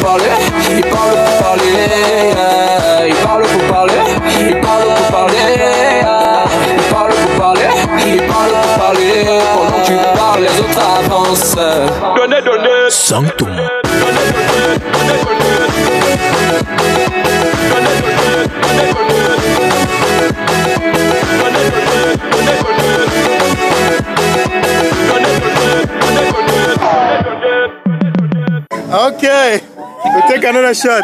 parler, il parle pour parler, il parle pour parler, il parle pour parler, il parle pour parler, il parle pour parler. Pendant que tu parles, les autres avancent. Donnez. Sanctum. Okay, we'll take another shot.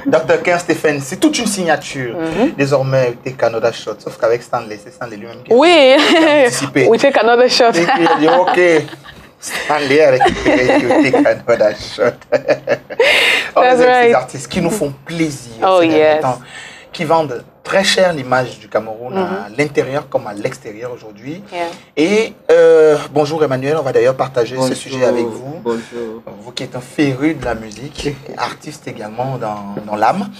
Dr. Ken Stephen, c'est toute une signature. Désormais, Take Another Shot. Sauf qu'avec Stanley, c'est Stanley lui-même qui a anticipé. We take another shot. Et puis, il dit, OK, Stanley a récupéré Take Another Shot. On est ces artistes qui nous font plaisir. Oh, yes. Qui vendent très cher l'image du Cameroun à l'intérieur comme à l'extérieur aujourd'hui. Et bonjour Emmanuel, on va d'ailleurs partager ce sujet avec vous. Bonjour. Vous qui êtes un féru de la musique, artiste également dans l'âme.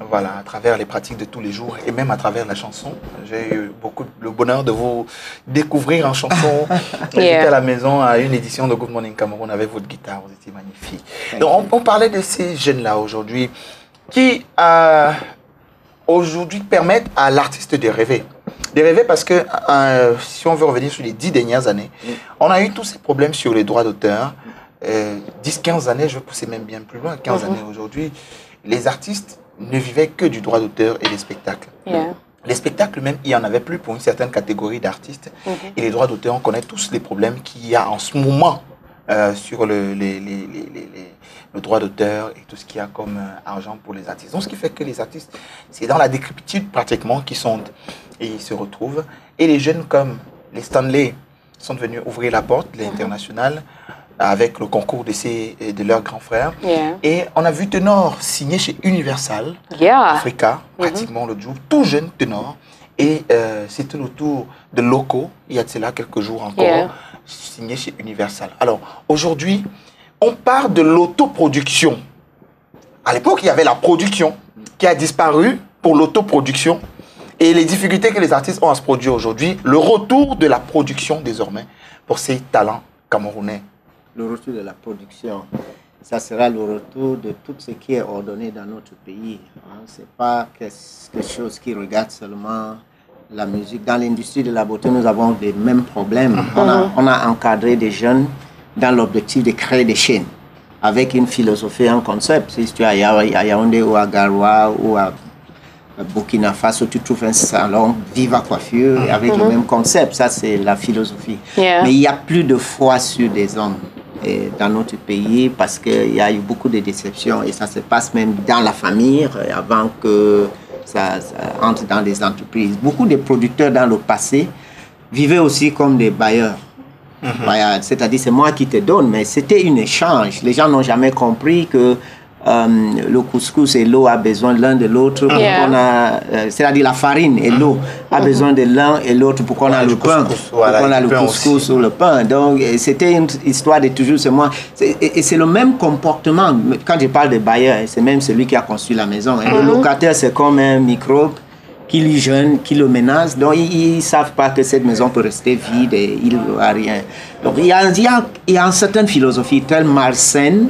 Voilà, à travers les pratiques de tous les jours et même à travers la chanson. J'ai eu beaucoup le bonheur de vous découvrir en chanson. J'étais à la maison à une édition de Good Morning Cameroun avec votre guitare, vous étiez magnifique. Donc on parlait de ces jeunes-là aujourd'hui qui aujourd'hui permettent à l'artiste de rêver. De rêver parce que, si on veut revenir sur les 10 dernières années, on a eu tous ces problèmes sur les droits d'auteur. 10-15 années, je vais pousser même bien plus loin, 15 années aujourd'hui, les artistes ne vivaient que du droit d'auteur et des spectacles. Les spectacles même, il n'y en avait plus pour une certaine catégorie d'artistes. Et les droits d'auteur, on connaît tous les problèmes qu'il y a en ce moment sur le droit d'auteur et tout ce qu'il y a comme argent pour les artistes. Donc, ce qui fait que les artistes, c'est dans la décrépitude pratiquement qu'ils sont et ils se retrouvent. Et les jeunes comme les Stanley sont venus ouvrir la porte, l'international, avec le concours de leurs grands frères. Et on a vu Tenor signer chez Universal Africa, pratiquement l'autre jour, tout jeune Tenor. Et c'était le tour de Loco, il y a de cela quelques jours encore, signé chez Universal. Alors, aujourd'hui, on part de l'autoproduction. À l'époque, il y avait la production qui a disparu pour l'autoproduction et les difficultés que les artistes ont à se produire aujourd'hui. Le retour de la production désormais pour ces talents camerounais. Le retour de la production, ça sera le retour de tout ce qui est ordonné dans notre pays. Ce n'est pas quelque chose qui regarde seulement la musique. Dans l'industrie de la beauté, nous avons les mêmes problèmes. On a encadré des jeunes dans l'objectif de créer des chaînes avec une philosophie, un concept. Si tu es à Yaoundé ou à Garoua ou à Burkina Faso, tu trouves un salon Viva Coiffure avec le même concept. Ça, c'est la philosophie. Mais il n'y a plus de foi sur des hommes dans notre pays parce qu'il y a eu beaucoup de déceptions et ça se passe même dans la famille avant que ça entre dans les entreprises. Beaucoup de producteurs dans le passé vivaient aussi comme des bailleurs. C'est-à-dire, c'est moi qui te donne, mais c'était un échange. Les gens n'ont jamais compris que le couscous et l'eau a besoin l'un de l'autre. C'est-à-dire, la farine et l'eau a besoin de l'un et l'autre pour qu'on a le pain. Pour qu'on a le couscous ou le pain. Donc, c'était une histoire de toujours, c'est moi. Et c'est le même comportement. Quand je parle de bailleur, c'est même celui qui a construit la maison. Le locataire, c'est comme un microbe qui le gêne, qui le menace. Donc, ils ne savent pas que cette maison peut rester vide et il n'aura rien. Donc, il y a une certaine philosophie très malsaine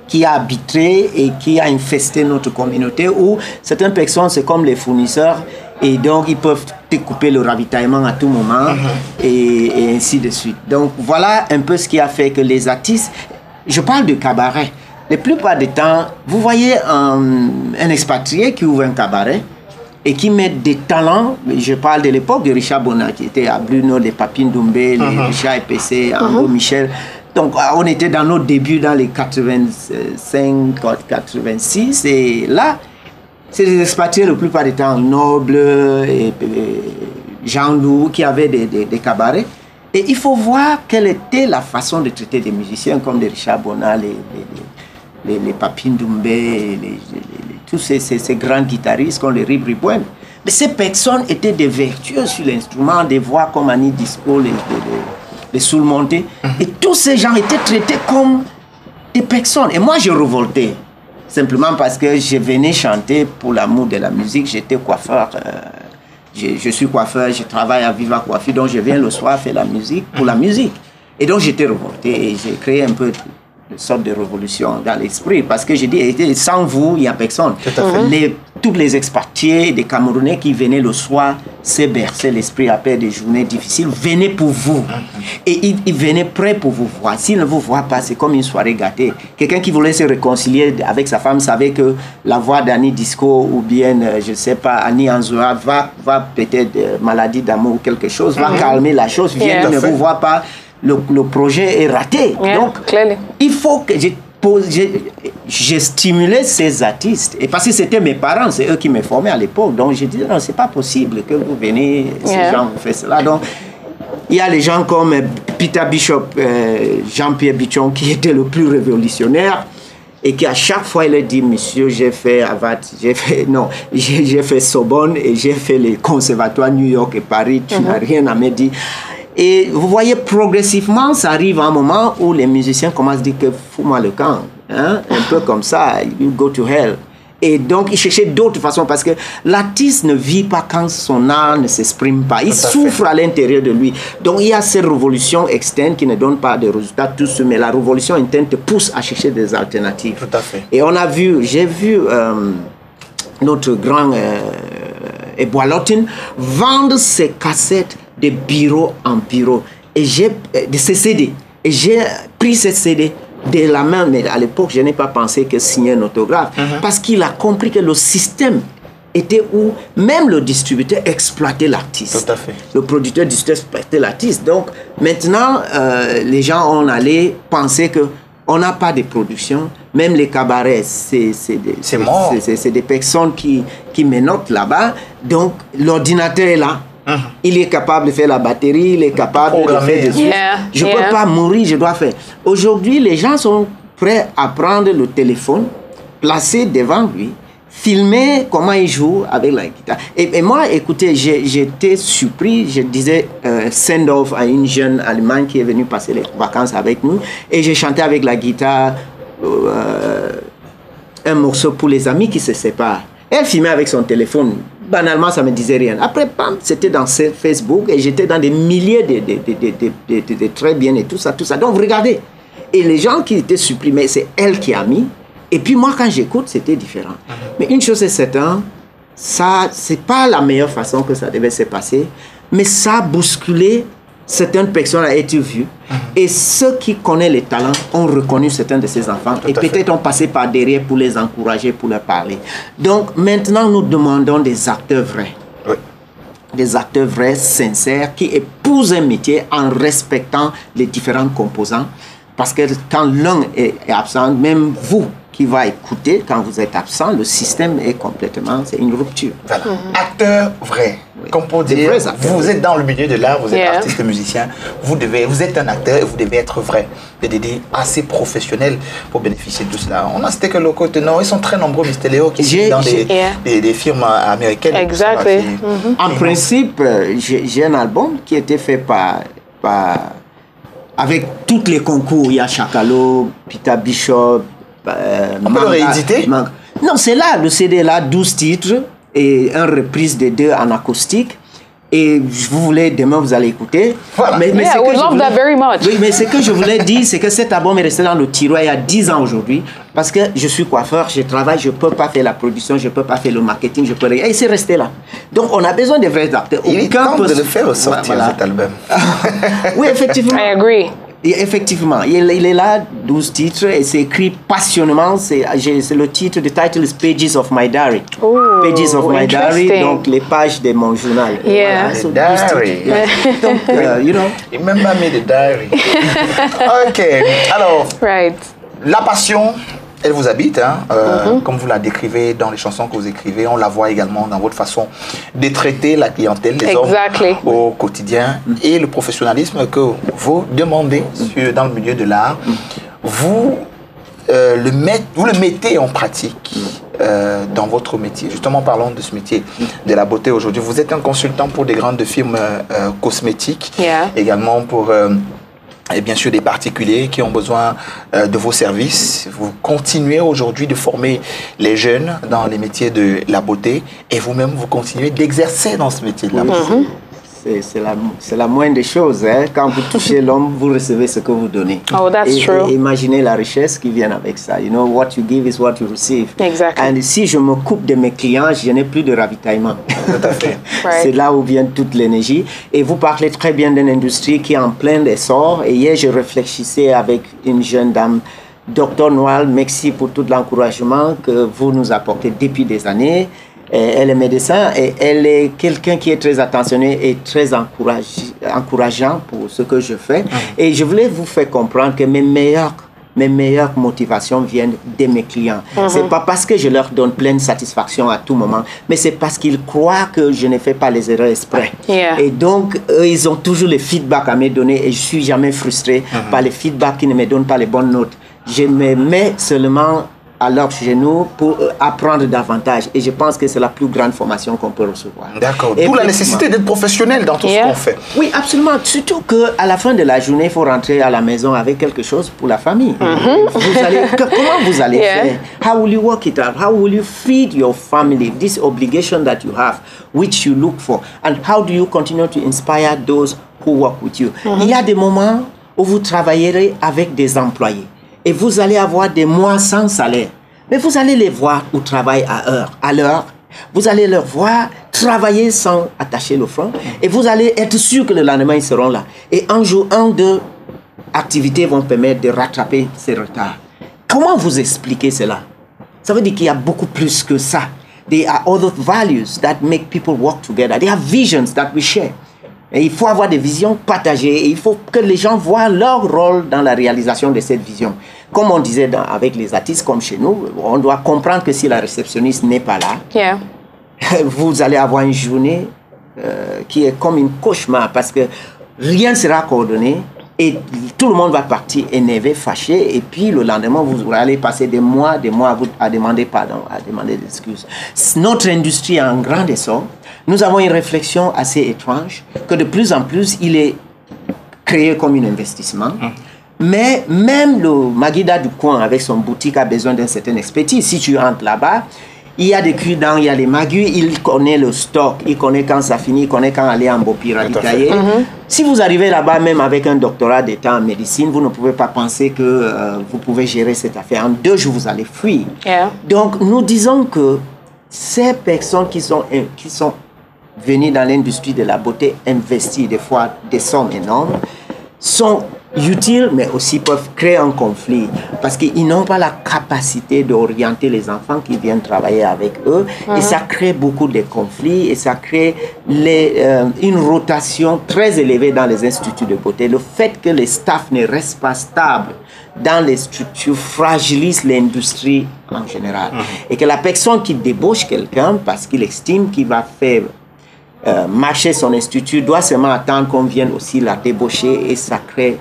qui a arbitré et qui a infesté notre communauté où certaines personnes, c'est comme les fournisseurs et donc ils peuvent te couper le ravitaillement à tout moment et ainsi de suite. Donc, voilà un peu ce qui a fait que les artistes, je parle de cabaret, la plupart du temps, vous voyez un expatrié qui ouvre un cabaret et qui met des talents. Je parle de l'époque de Richard Bona qui était à Bruno, les Papines Doumbé, les Richard EPC, Ango Michel. Donc on était dans nos débuts dans les 85, 86 et là, c'est des expatriés la plupart du temps nobles et Jean-Loup qui avaient des cabarets. Et il faut voir quelle était la façon de traiter des musiciens comme des Richard Bona, les Papines Doumbé, tous ces grands guitaristes comme les Ribouin. Mais ces personnes étaient des vertueux sur l'instrument, des voix comme Annie Disco, les Soul Monté. Et tous ces gens étaient traités comme des personnes. Et moi, je revoltais. Simplement parce que je venais chanter pour l'amour de la musique. J'étais coiffeur. Je suis coiffeur, je travaille à Viva Coiffure. Donc, je viens le soir faire la musique pour la musique. Et donc, j'étais revolté. Et j'ai créé un peu sorte de révolution dans l'esprit. Parce que je dis, sans vous, il n'y a personne. Tous les expatriés des Camerounais qui venaient le soir se bercer l'esprit après des journées difficiles, venaient pour vous. Et ils venaient prêts pour vous voir. S'ils ne vous voient pas, c'est comme une soirée gâtée. Quelqu'un qui voulait se réconcilier avec sa femme savait que la voix d'Annie Disco ou bien, je ne sais pas, Annie Anzoa va peut-être maladie d'amour ou quelque chose, va calmer la chose, vient, ne vous voit pas. Le projet est raté. Donc, il faut que j'ai stimulé ces artistes. Et parce que c'était mes parents, c'est eux qui me formaient à l'époque. Donc, je disais, non, c'est pas possible que vous venez, ces gens vous font cela. Donc, il y a les gens comme Peter Bishop, Jean-Pierre Bichon, qui était le plus révolutionnaire. Et qui à chaque fois, il a dit, monsieur, j'ai fait Harvard, j'ai fait Sorbonne et j'ai fait les conservatoires New York et Paris, tu n'as rien à me dire. Et vous voyez, progressivement, ça arrive à un moment où les musiciens commencent à dire que fous-moi le camp, hein? Un peu comme ça, you go to hell. Et donc, ils cherchaient d'autres façons parce que l'artiste ne vit pas quand son art ne s'exprime pas. Il souffre à l'intérieur de lui. Donc, il y a cette révolution externe qui ne donne pas de résultats tout seul, mais la révolution interne te pousse à chercher des alternatives. Tout à fait. Et j'ai vu notre grand Eboalotin vendre ses cassettes de bureau en bureau. Et de ces CD. Et j'ai pris ces CD de la main, mais à l'époque, je n'ai pas pensé que signer un autographe. Parce qu'il a compris que le système était où même le distributeur exploitait l'artiste. Tout à fait. Le producteur exploitait l'artiste. Donc, maintenant, les gens ont allé penser que on n'a pas de production. Même les cabarets, c'est des personnes qui menottent là-bas. Donc, l'ordinateur est là. Il est capable de faire la batterie, il est capable de faire des choses. Je ne peux pas mourir, je dois faire. Aujourd'hui, les gens sont prêts à prendre le téléphone, placer devant lui, filmer comment il joue avec la guitare. Et moi, écoutez, j'étais surpris. Je disais send-off à une jeune Allemande qui est venue passer les vacances avec nous. Et j'ai chanté avec la guitare un morceau pour les amis qui se séparent. Elle filmait avec son téléphone. Banalement, ça ne me disait rien. Après, c'était dans Facebook et j'étais dans des milliers de très bien et tout ça. Donc, vous regardez. Et les gens qui étaient supprimés, c'est elle qui a mis. Et puis moi, quand j'écoute, c'était différent. Mais une chose est certaine, ça, c'est pas la meilleure façon que ça devait se passer, mais ça a bousculé certaines personnes à être vues. Et ceux qui connaissent les talents ont reconnu certains de ces enfants et peut-être ont passé par derrière pour les encourager, pour leur parler. Donc maintenant, nous demandons des acteurs vrais. Des acteurs vrais, sincères, qui épousent un métier en respectant les différents composants. Parce que quand l'un est absent, même vous qui va écouter, quand vous êtes absent, le système est complètement, c'est une rupture. Voilà. Acteur vrai. Comme pour dire, vous êtes dans le milieu de l'art, vous êtes artiste, musicien, vous êtes un acteur et vous devez être vrai. Des assez professionnels pour bénéficier de tout cela. On a cité que le côté, non, ils sont très nombreux, Mr. Léo, qui sont dans des firmes américaines. Exactement. En principe, j'ai un album qui a été fait avec tous les concours. Il y a Chakalo, Peter Bishop. On peut le rééditer? Non, c'est là, le CD là, 12 titres et une reprise de 2 en acoustique. Et vous voulez, demain vous allez écouter. Voilà. Mais I would love that very much. Oui, mais ce que je voulais dire, c'est que cet album est resté dans le tiroir il y a 10 ans aujourd'hui. Parce que je suis coiffeur, je travaille, je ne peux pas faire la production, je ne peux pas faire le marketing, je peux rien. Et c'est resté là. Donc on a besoin de vrais acteurs. Il est temps de le faire sortir, cet album. Oui, effectivement. I agree. Et effectivement, il est là, 12 titres, et c'est écrit passionnément. C'est le titre, the title is Pages of My Diary. Ooh, Pages of My Diary, donc les pages de mon journal. Yeah. Voilà, Diary. Donc, you know. Remember me the diary. Ok, alors, la passion, elle vous habite, hein, comme vous la décrivez dans les chansons que vous écrivez, on la voit également dans votre façon de traiter la clientèle, les hommes au quotidien, et le professionnalisme que vous demandez dans le milieu de l'art. Vous le mettez en pratique dans votre métier. Justement, parlons de ce métier de la beauté aujourd'hui. Vous êtes un consultant pour des grandes firmes cosmétiques, également pour... et bien sûr des particuliers qui ont besoin de vos services. Vous continuez aujourd'hui de former les jeunes dans les métiers de la beauté et vous-même, vous continuez d'exercer dans ce métier de la beauté. C'est la moindre des choses. Hein. Quand vous touchez l'homme, vous recevez ce que vous donnez. Oh, that's true. Et imaginez la richesse qui vient avec ça. You know, what you give is what you receive. Exactly. Et si je me coupe de mes clients, je n'ai plus de ravitaillement. Tout à fait. Right. C'est là où vient toute l'énergie. Et vous parlez très bien d'une industrie qui est en plein essor. Et hier, je réfléchissais avec une jeune dame, Dr Noël, merci pour tout l'encouragement que vous nous apportez depuis des années. Elle est médecin et elle est quelqu'un qui est très attentionné et très encourageant pour ce que je fais. Et je voulais vous faire comprendre que mes meilleures motivations viennent de mes clients. C'est pas parce que je leur donne pleine satisfaction à tout moment, mais c'est parce qu'ils croient que je ne fais pas les erreurs exprès. Yeah. Et donc, eux, ils ont toujours le feedback à me donner et je suis jamais frustré par les feedbacks qui ne me donnent pas les bonnes notes. Je me mets seulement à leurs genoux pour apprendre davantage. Et je pense que c'est la plus grande formation qu'on peut recevoir. D'accord. D'où la nécessité d'être professionnel dans tout ce qu'on fait. Oui, absolument. Surtout qu'à la fin de la journée, il faut rentrer à la maison avec quelque chose pour la famille. Comment vous allez faire? How will you work it out? How will you feed your family? This obligation that you have, which you look for. And how do you continue to inspire those who work with you? Il y a des moments où vous travaillerez avec des employés. Et vous allez avoir des mois sans salaire. Mais vous allez les voir au travail à l'heure. Vous allez les voir travailler sans attacher le front. Et vous allez être sûr que le lendemain, ils seront là. Et un jour, deux activités vont permettre de rattraper ces retards. Comment vous expliquer cela? Ça veut dire qu'il y a beaucoup plus que ça. There are other values that make people work together. There are visions that we share. Et il faut avoir des visions partagées et il faut que les gens voient leur rôle dans la réalisation de cette vision. Comme on disait avec les artistes, comme chez nous, on doit comprendre que si la réceptionniste n'est pas là, vous allez avoir une journée qui est comme une cauchemar parce que rien ne sera coordonné et tout le monde va partir énervé, fâché et puis le lendemain, vous allez passer des mois à demander pardon, à demander des excuses. Notre industrie a un grand essor. Nous avons une réflexion assez étrange que de plus en plus, il est créé comme un investissement. Mais même le Maguida du coin avec son boutique a besoin d'une certaine expertise. Si tu rentres là-bas, il y a des cure-dents, il y a des magus, il connaît le stock, il connaît quand ça finit, il connaît quand aller en Bopi ravitailler. Si vous arrivez là-bas même avec un doctorat d'état en médecine, vous ne pouvez pas penser que vous pouvez gérer cette affaire. En 2 jours, vous allez fuir. Donc, nous disons que ces personnes qui sont venues dans l'industrie de la beauté, investir des fois des sommes énormes, sont utiles, mais aussi peuvent créer un conflit parce qu'ils n'ont pas la capacité d'orienter les enfants qui viennent travailler avec eux et ça crée beaucoup de conflits et ça crée une rotation très élevée dans les instituts de beauté. Le fait que les staffs ne restent pas stables dans les structures fragilise l'industrie en général et que la personne qui débauche quelqu'un parce qu'il estime qu'il va faire marcher son institut doit seulement attendre qu'on vienne aussi la débaucher et ça crée.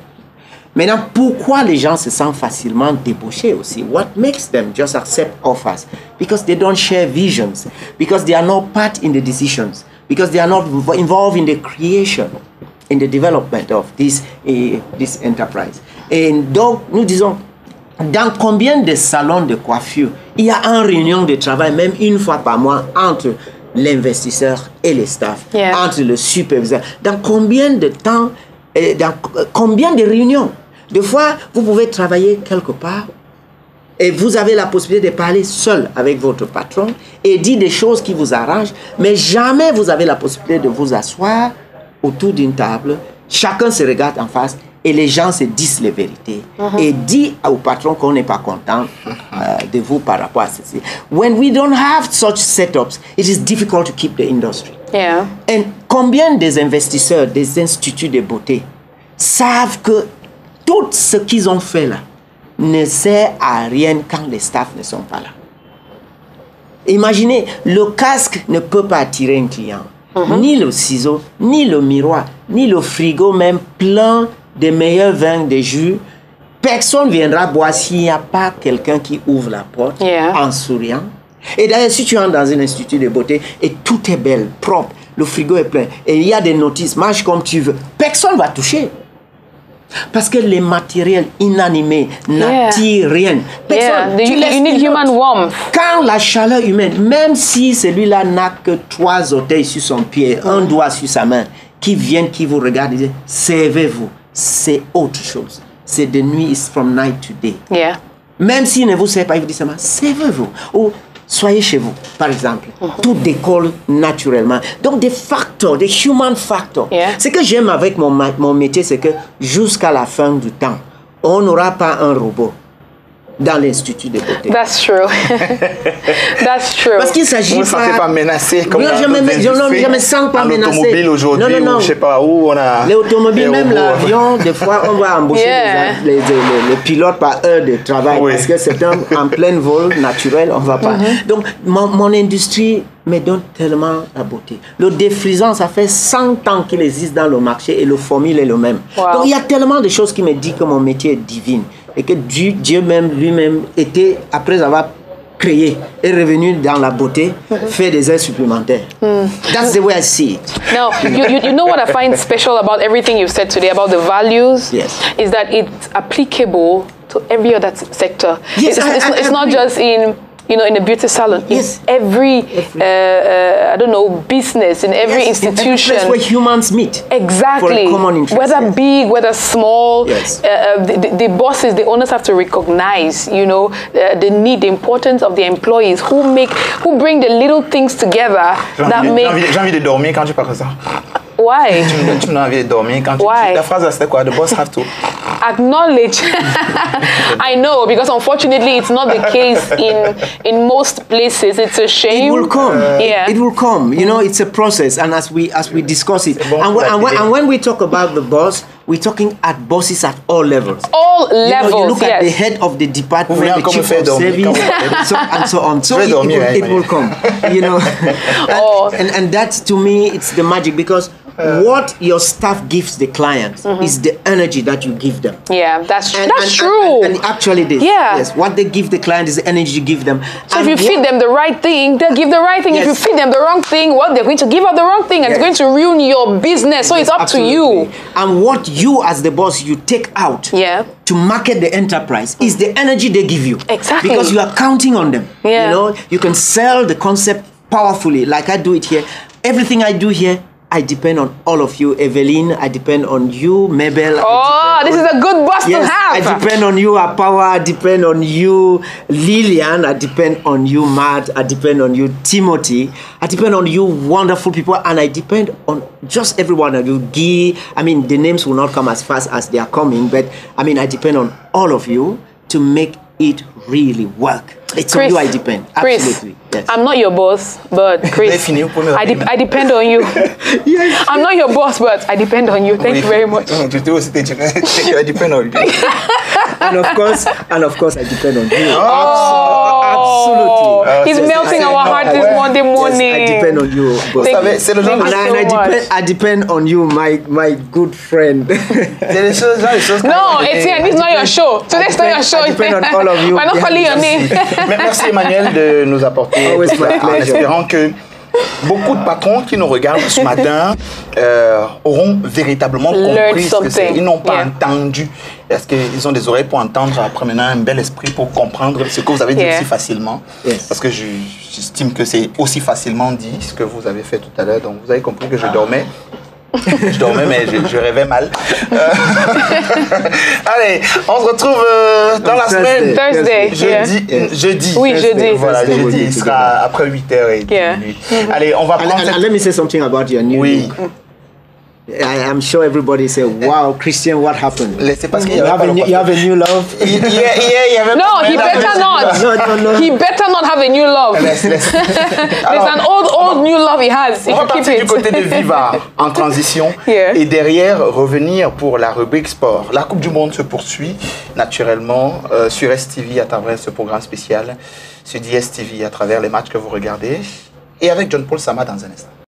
Maintenant, pourquoi les gens se sentent facilement débauchés aussi? What makes them just accept offers? Because they don't share visions. Because they are not part in the decisions. Because they are not involved in the creation, in the development of this enterprise. Et donc, nous disons, dans combien de salons de coiffure, il y a une réunion de travail, même une fois par mois, entre l'investisseur et le staff, entre le superviseur. Dans combien de temps, dans combien de réunions? Des fois, vous pouvez travailler quelque part et vous avez la possibilité de parler seul avec votre patron et dire des choses qui vous arrangent, mais jamais vous avez la possibilité de vous asseoir autour d'une table, chacun se regarde en face et les gens se disent les vérités et dit au patron qu'on n'est pas content de vous par rapport à ceci. When we don't have such setups, it is difficult to keep the industry. Et combien des investisseurs, des instituts de beauté savent que tout ce qu'ils ont fait là ne sert à rien quand les staffs ne sont pas là. Imaginez, le casque ne peut pas attirer un client. Ni le ciseau, ni le miroir, ni le frigo même plein des meilleurs vins, des jus. Personne ne viendra boire s'il n'y a pas quelqu'un qui ouvre la porte en souriant. Et d'ailleurs, si tu entres dans un institut de beauté et tout est belle, propre, le frigo est plein, et il y a des notices, mange comme tu veux, personne ne va toucher. Parce que les matériels inanimés n'attirent rien. Personne, you need human warmth. Quand la chaleur humaine, même si celui-là n'a que 3 orteils sur son pied, un doigt sur sa main, qui viennent, qui vous regardent, ils disent, servez-vous. C'est autre chose. C'est de nuit, it's from night to day. Yeah. Même s'ils ne vous servent pas, ils vous disent seulement, servez-vous. Ou soyez chez vous, par exemple. Tout décolle naturellement. Donc, des facteurs, des human factors. Yeah. Ce que j'aime avec mon métier, c'est que jusqu'à la fin du temps, on n'aura pas un robot dans l'Institut de beauté. That's true. That's true. Parce qu'il s'agit Vous ne vous sentez pas menacé comme Non, dans je d'autres me industries, sens pas en menacé. automobile aujourd'hui, Non, non, non. ou je sais pas où on a... Les automobiles, même robots. l'avion, des fois, on va embaucher Yeah. les pilotes par heure de travail Oui. parce que c'est en plein vol naturel, on va pas. Donc, mon industrie me donne tellement la beauté. Le défrisant, ça fait 100 ans qu'il existe dans le marché et le formule est le même. Wow. Donc, il y a tellement de choses qui me disent que mon métier est divin et que Dieu même lui-même était, après avoir créé, est revenu dans la beauté, faire des heures supplémentaires. That's the way I see it. Now, you know what I find special about everything you've said today about the values? Yes. Is that it's applicable to every other sector. Yes, It's I not agree. just in a beauty salon. Yes. In every I don't know, business, in every Yes, in every institution. place where humans meet. Exactly. For a common interest, Whether yes. big, whether small, Yes. The bosses, the owners have to recognize, the need, the importance of the employees who bring the little things together that make. J'ai envie de dormir quand tu parles de ça. Why? Tu me donnes envie de dormir quand Why? La phrase, c'était quoi? The boss have to... Acknowledge. I know, because unfortunately it's not the case in most places. It's a shame. It will come. Yeah. It will come. You know, it's a process, and as we discuss it, bon and when we talk about the boss, we're talking at bosses at all levels. All You know, levels, you look at the yes. head of the department, Vous voulez the encore me chief faire of dormir service, quand vous and so on. So Je vais it dormir, hein, will Emmanuel. come. You know, Oh. and that's, to me, it's the magic, because what your staff gives the client is the energy that you give them. Yeah, that's And, that's and- true. And actually, this. Yeah. Yes. What they give the client is the energy you give them. So if And you feed what- them the right thing, they'll give the right thing. If you Yes. feed them the wrong thing, well, they're going to give out the wrong thing, and it's Yes. going to ruin your business. So it's up to you. And what you, as the boss, you take out Yeah. to market the enterprise is the energy they give you. Exactly. Because you are counting on them. Yeah. You know, you can sell the concept powerfully, like I do it here. Everything I do here, I depend on all of you. Evelyn, I depend on you. Mabel. Oh, this is a good boss Yes, to have. I depend on you, Apawa. I depend on you, Lillian. I depend on you, Matt. I depend on you, Timothy. I depend on you, wonderful people. And I depend on just every one of you. Guy, I mean, the names will not come as fast as they are coming, but I mean, I depend on all of you to make it really work. It's on Chris, you I depend. Chris, Absolutely. Yes. I'm not your boss, but Chris, fini, vous pouvez me rappeler. I depend on you. Yes. I'm not your boss, but I depend on you. Thank you very much. Tu dois aussi I depend on you. and of course, I depend on you. Oh, Absolutely. he's c'est- melting c'est- our heart this Monday morning. Yes, I depend on you. boss. Thank savez, you. c'est le genre Thank de- you And so I much. depend, I depend on you, my good friend. C'est les choses, genre, les choses No, qu'on- Etienne, this is not your show. Today's not your show. I depend on all of you. We're not calling your name. Mais merci Emmanuel de nous apporter Always tout ça, my en pleasure. espérant que beaucoup de patrons qui nous regardent ce matin auront véritablement Learn compris ce que c'est. something. Ils n'ont pas Yeah. entendu. Est-ce qu'ils ont des oreilles pour entendre, après maintenant un bel esprit pour comprendre ce que vous avez dit Yeah. aussi facilement. Yes. Parce que j'estime que c'est aussi facilement dit ce que vous avez fait tout à l'heure. Donc vous avez compris que je dormais. Je dormais, mais je rêvais mal. Allez, on se retrouve dans la semaine. Thursday, Jeudi. Yes. Jeudi. Oui, jeudi. Voilà, Thursday, jeudi, we'll il be sera après 8h10. Yeah. Allez, on va prendre And let me say something about your new Oui. look. I'm sure everybody say, "Wow, Christian, what happened? C'est parce qu'il y You avait have pas a le new, you have a new love." Hier, il y avait No, pas- he better not. No. He better not have a new love. Laisse. There's Alors, an old new love he has. He on va should keep partir du it. côté de Viva en transition Yeah. et derrière revenir pour la rubrique sport. La Coupe du Monde se poursuit naturellement sur STV à travers ce programme spécial, sur DSTV à travers les matchs que vous regardez et avec John Paul Sama dans un instant.